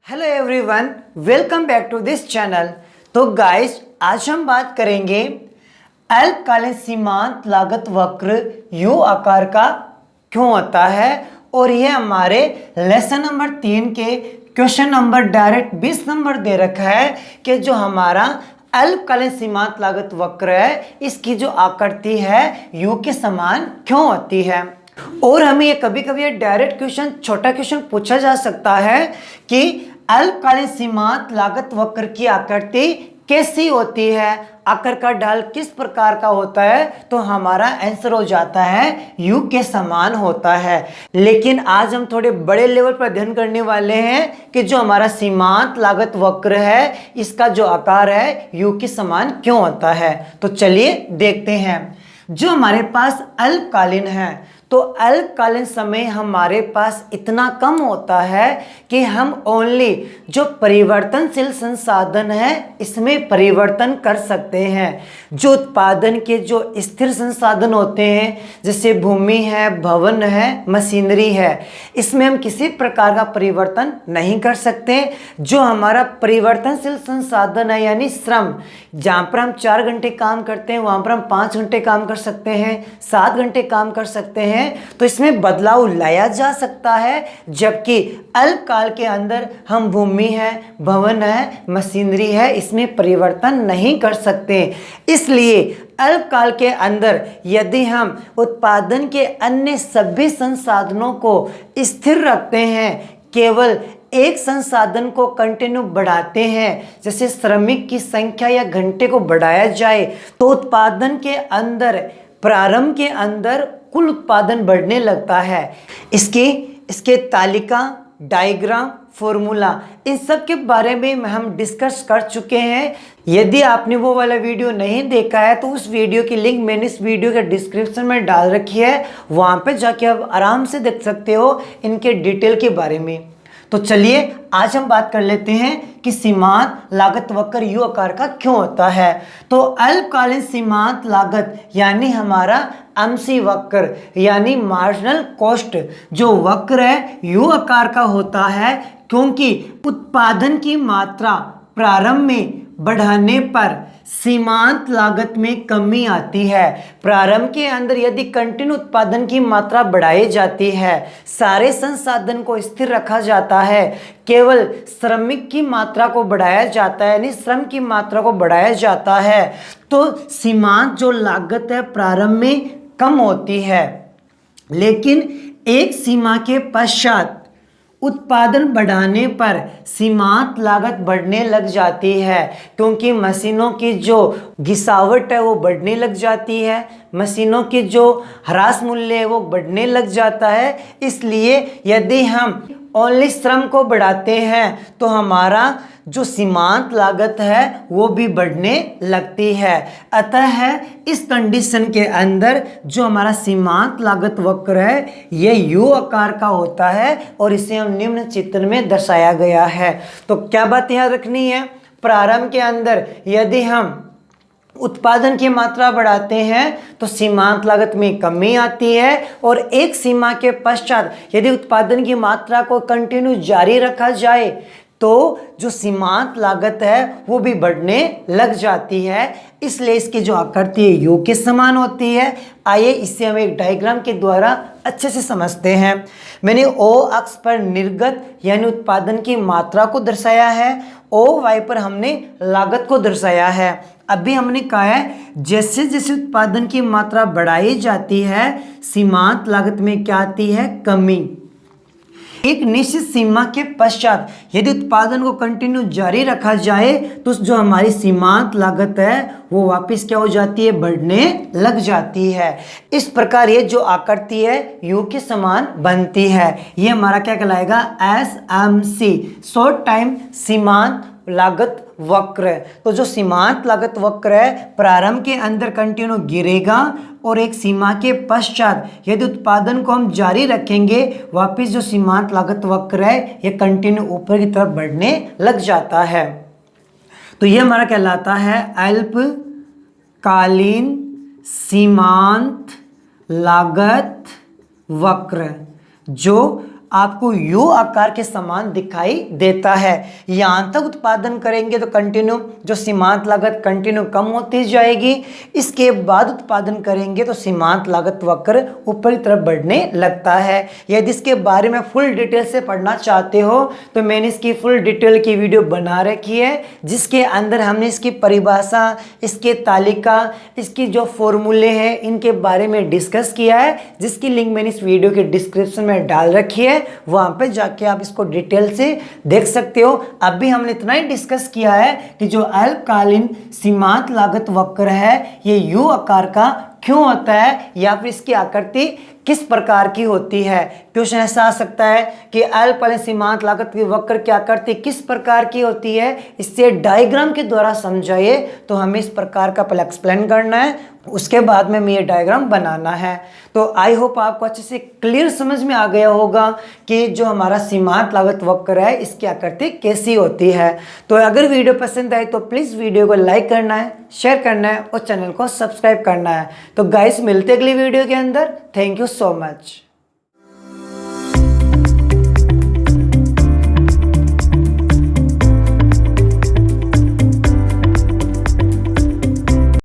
Hello everyone, welcome back to this channel. तो guys, आज हम बात करेंगे अल्पकालीन सीमांत लागत वक्र यू आकार का क्यों होता है। और ये हमारे लेसन नंबर 3 के क्वेश्चन नंबर डायरेक्ट 20 नंबर दे रखा है कि जो हमारा अल्पकालीन सीमांत लागत वक्र है, इसकी जो आकृति है यू के समान क्यों होती है। और हमें ये कभी कभी डायरेक्ट क्वेश्चन, छोटा क्वेश्चन पूछा जा सकता है कि अल्पकालीन सीमांत लागत वक्र की आकृति कैसी होती है, आकार का ढाल किस प्रकार का होता है, तो हमारा आंसर हो जाता है यू के समान होता है। लेकिन आज हम थोड़े बड़े लेवल पर अध्ययन करने वाले हैं कि जो हमारा सीमांत लागत वक्र है, इसका जो आकार है यू के समान क्यों होता है। तो चलिए देखते हैं। जो हमारे पास अल्पकालीन है, तो अल्पकालीन समय हमारे पास इतना कम होता है कि हम ओनली जो परिवर्तनशील संसाधन है इसमें परिवर्तन कर सकते हैं। जो उत्पादन के जो स्थिर संसाधन होते हैं, जैसे भूमि है, भवन है, मशीनरी है, इसमें हम किसी प्रकार का परिवर्तन नहीं कर सकते। जो हमारा परिवर्तनशील संसाधन है यानी श्रम, जहाँ पर हम 4 घंटे काम करते हैं वहाँ पर हम 5 घंटे काम कर सकते हैं, 7 घंटे काम कर सकते हैं, तो इसमें बदलाव लाया जा सकता है। जबकि अल्पकाल के अंदर हम भूमि है, भवन है, मशीनरी है, इसमें परिवर्तन नहीं कर सकते। इसलिए अल्पकाल के अंदर यदि हम उत्पादन के अन्य सभी संसाधनों को स्थिर रखते हैं, केवल एक संसाधन को कंटिन्यू बढ़ाते हैं, जैसे श्रमिक की संख्या या घंटे को बढ़ाया जाए, तो उत्पादन के अंदर, प्रारंभ के अंदर कुल उत्पादन बढ़ने लगता है। इसके तालिका, डायग्राम, फॉर्मूला, इन सब के बारे में हम डिस्कस कर चुके हैं। यदि आपने वो वाला वीडियो नहीं देखा है तो उस वीडियो की लिंक मैंने इस वीडियो के डिस्क्रिप्शन में डाल रखी है, वहाँ पे जाके आप आराम से देख सकते हो इनके डिटेल के बारे में। तो चलिए आज हम बात कर लेते हैं कि सीमांत लागत वक्र यू आकार का क्यों होता है। तो अल्पकालीन सीमांत लागत यानी हमारा एमसी वक्र यानी मार्जिनल कॉस्ट जो वक्र है यू आकार का होता है, क्योंकि उत्पादन की मात्रा प्रारंभ में बढ़ाने पर सीमांत लागत में कमी आती है। प्रारंभ के अंदर यदि कंटिन्यू उत्पादन की मात्रा बढ़ाई जाती है, सारे संसाधन को स्थिर रखा जाता है, केवल श्रमिक की मात्रा को बढ़ाया जाता है, यानी श्रम की मात्रा को बढ़ाया जाता है, तो सीमांत जो लागत है प्रारंभ में कम होती है। लेकिन एक सीमा के पश्चात उत्पादन बढ़ाने पर सीमांत लागत बढ़ने लग जाती है, क्योंकि मशीनों की जो घिसावट है वो बढ़ने लग जाती है, मशीनों की जो ह्रास मूल्य है वो बढ़ने लग जाता है। इसलिए यदि हम ओनली श्रम को बढ़ाते हैं तो हमारा जो सीमांत लागत है वो भी बढ़ने लगती है। अतः इस कंडीशन के अंदर जो हमारा सीमांत लागत वक्र है ये यू आकार का होता है और इसे हम निम्न चित्र में दर्शाया गया है। तो क्या बात याद रखनी है, प्रारंभ के अंदर यदि हम उत्पादन की मात्रा बढ़ाते हैं तो सीमांत लागत में कमी आती है, और एक सीमा के पश्चात यदि उत्पादन की मात्रा को कंटिन्यू जारी रखा जाए तो जो सीमांत लागत है वो भी बढ़ने लग जाती है। इसलिए इसकी जो आकृति है यू के समान होती है। आइए इसे हम एक डायग्राम के द्वारा अच्छे से समझते हैं। मैंने ओ अक्ष पर निर्गत यानी उत्पादन की मात्रा को दर्शाया है, ओ वाई पर हमने लागत को दर्शाया है। अभी हमने कहा है जैसे जैसे उत्पादन की मात्रा बढ़ाई जाती है सीमांत लागत में क्या आती है, कमी। एक निश्चित सीमा के पश्चात यदि उत्पादन को कंटिन्यू जारी रखा जाए तो जो हमारी सीमांत लागत है वो वापस क्या हो जाती है, बढ़ने लग जाती है। इस प्रकार ये जो आकृति है यू के समान बनती है। ये हमारा क्या कहलाएगा, SMC, शॉर्ट टाइम सीमांत लागत वक्र। तो जो सीमांत लागत वक्र है प्रारंभ के अंदर कंटिन्यू गिरेगा और एक सीमा के पश्चात यदि उत्पादन को हम जारी रखेंगे वापस जो सीमांत लागत वक्र है ये कंटिन्यू ऊपर की तरफ बढ़ने लग जाता है। तो ये हमारा कहलाता है अल्पकालीन सीमांत लागत वक्र, जो आपको यू आकार के समान दिखाई देता है। यहाँ तक उत्पादन करेंगे तो कंटिन्यू जो सीमांत लागत कंटिन्यू कम होती जाएगी। इसके बाद उत्पादन करेंगे तो सीमांत लागत वक्र ऊपर की तरफ बढ़ने लगता है। यदि इसके बारे में फुल डिटेल से पढ़ना चाहते हो तो मैंने इसकी फुल डिटेल की वीडियो बना रखी है, जिसके अंदर हमने इसकी परिभाषा, इसके तालिका, इसकी जो फॉर्मूले हैं इनके बारे में डिस्कस किया है, जिसकी लिंक मैंने इस वीडियो के डिस्क्रिप्शन में डाल रखी है। वहां पे जाके आप इसको डिटेल से देख सकते हो। अभी हमने इतना ही डिस्कस किया है कि जो अल्पकालीन सीमांत लागत वक्र है ये यू आकार का क्यों होता है या फिर इसकी आकृति किस प्रकार की होती है। क्वेश्चन ऐसा आ सकता है कि अल्पकालीन सीमांत लागत की वक्र की आकृति किस प्रकार की होती है, इससे डायग्राम के द्वारा समझाइए। तो हमें इस प्रकार का पहले एक्सप्लेन करना है, उसके बाद में ये डायग्राम बनाना है। तो आई होप आपको अच्छे से क्लियर समझ में आ गया होगा कि जो हमारा सीमांत लागत वक्र है इसकी आकृति कैसी होती है। तो अगर वीडियो पसंद आए तो प्लीज़ वीडियो को लाइक करना है, शेयर करना है और चैनल को सब्सक्राइब करना है। तो गाइस मिलते अगली वीडियो के अंदर। Thank you so much.